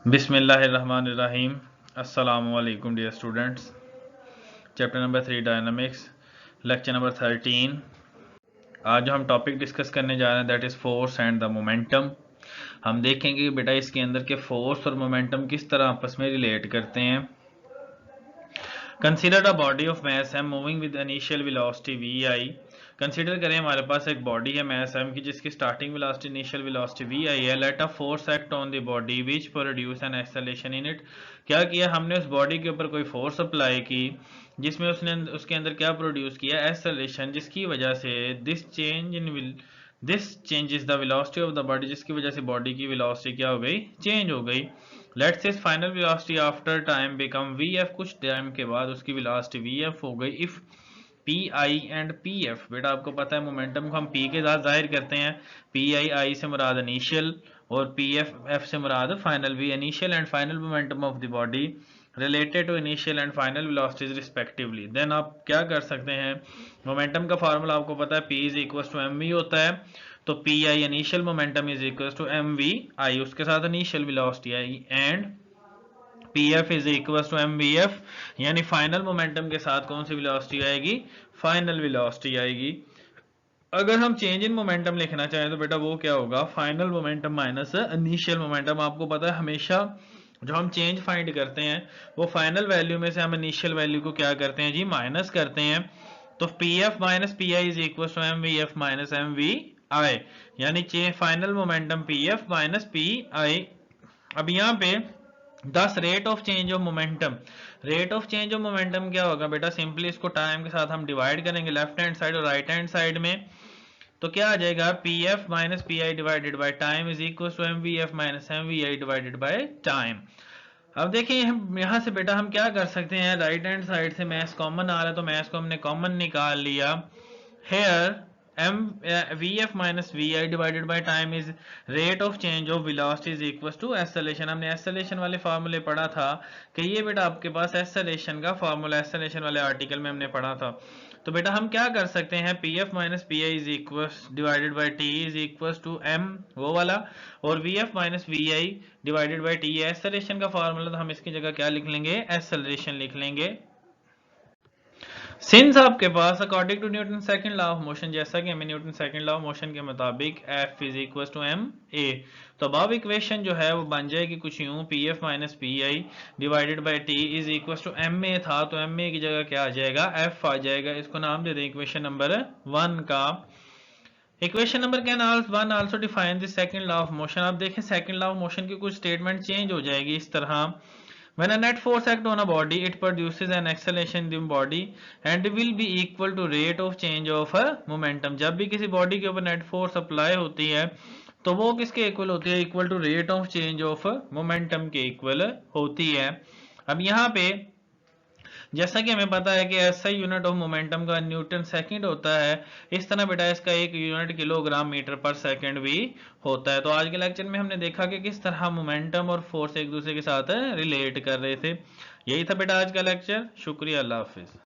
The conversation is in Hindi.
बिस्मिल्लाहिर्रहमानिर्रहीम। अस्सलामुअलैकुम dear students. Chapter number 3 dynamics, lecture number 13। आज जो हम टॉपिक डिस्कस करने जा रहे हैं that is force and the momentum. हम देखेंगे कि बेटा इसके अंदर के फोर्स और मोमेंटम किस तरह आपस में रिलेट करते हैं। Consider a body of mass m moving with initial velocity vi। Consider करें हमारे पास एक बॉडी है मास m की जिसकी starting velocity initial velocity vi है। Let a force act on the body which produce an acceleration in it. क्या किया हमने उस बॉडी के ऊपर कोई फोर्स अप्लाई की जिसमें उसने उसके अंदर क्या प्रोड्यूस किया, एक्सेलरेशन, जिसकी वजह से this changes the velocity of the body, जिसकी वजह से बॉडी की वेलोसिटी क्या हो गई, चेंज हो गई। Let's say final velocity after time become vf, कुछ टाइम के बाद उसकी वेलोसिटी vf हो गई if P I and P F. बेटा आपको पता है मोमेंटम को हम पी के साथ जाहिर करते हैं। पी आई से मुराद इनिशियल और पी एफ से मुराद फाइनल। भी initial and final momentum of the body related to initial and final velocities respectively. Then आप क्या कर सकते हैं, मोमेंटम का फार्मूला आपको पता है, P is equal to M V होता है। तो P I initial momentum is equal to M V I, उसके साथ initial velocity I, and P F is equal to M V F, यानी फाइनल मोमेंटम के साथ कौन सी वेलोसिटी आएगी, फाइनल वेलोसिटी आएगी। अगर हम चेंज इन मोमेंटम लिखना चाहें तो बेटा वो क्या होगा, final momentum minus initial momentum. आपको पता है हमेशा जो हम चेंज फाइंड करते हैं वो फाइनल वैल्यू में से हम इनिशियल वैल्यू को क्या करते हैं जी, माइनस करते हैं। तो P F minus P I is equal to M V F minus M V I, यानी final momentum P F minus P I. अब यहाँ पे this rate of change of momentum, rate of change of momentum क्या होगा बेटा, सिंपली इसको टाइम के साथ हम डिवाइड करेंगे लेफ्ट हैंड साइड और राइट हैंड साइड में। तो क्या आ जाएगा, P F minus P I divided by time is equal to M V F minus M V I divided by time. अब देखिए हम यहाँ से बेटा हम क्या कर सकते हैं, राइट हैंड साइड से मैथ्स कॉमन आ रहा है तो मैथ्स को हमने कॉमन निकाल लिया। Here m vf minus vi divided by time is rate of change of velocity is equal to acceleration. हमने एक्सेलरेशन वाले फार्मूले पढ़ा था कि ये बेटा आपके पास एक्सेलरेशन का फार्मूला एक्सेलरेशन वाले आर्टिकल में हमने पढ़ा था। तो बेटा हम क्या कर सकते हैं, P F minus P I is equal divided by T is equal to M वो वाला, और V F minus V I divided by T acceleration का फार्मूला, तो हम इसकी जगह क्या लिख लेंगे, एक्सेलरेशन लिख लेंगे। सिंस आपके पास according to Newton second law of motion, जैसा कि हमें Newton second law of motion के मुताबिक F is equal to M A, तो अब इक्वेशन जो है वो बन जाएगी कुछ यूं, P F minus P I divided by T is equal to M A था, तो एम ए की जगह क्या आ जाएगा, F आ जाएगा। इसको नाम दे दें इक्वेशन नंबर 1 का। Equation number can one also define the second law of motion. आप देखें सेकंड लॉ ऑफ मोशन की कुछ स्टेटमेंट चेंज हो जाएगी इस तरह, when a net force act on a body it produces an acceleration in the body and will be equal to rate of change of a momentum। जब भी किसी बॉडी के ऊपर नेट फोर्स अप्लाई होती है तो वो किसके इक्वल होती है, equal to rate of change of momentum के इक्वल होती है। अब यहाँ पे जैसा कि हमें पता है कि एसआई यूनिट ऑफ मोमेंटम का न्यूटन सेकंड होता है, इस तरह बेटा इसका एक यूनिट किलोग्राम मीटर पर सेकंड भी होता है। तो आज के लेक्चर में हमने देखा कि किस तरह मोमेंटम और फोर्स एक दूसरे के साथ रिलेट कर रहे थे। यही था बेटा आज का लेक्चर। शुक्रिया, अल्लाह हाफिज।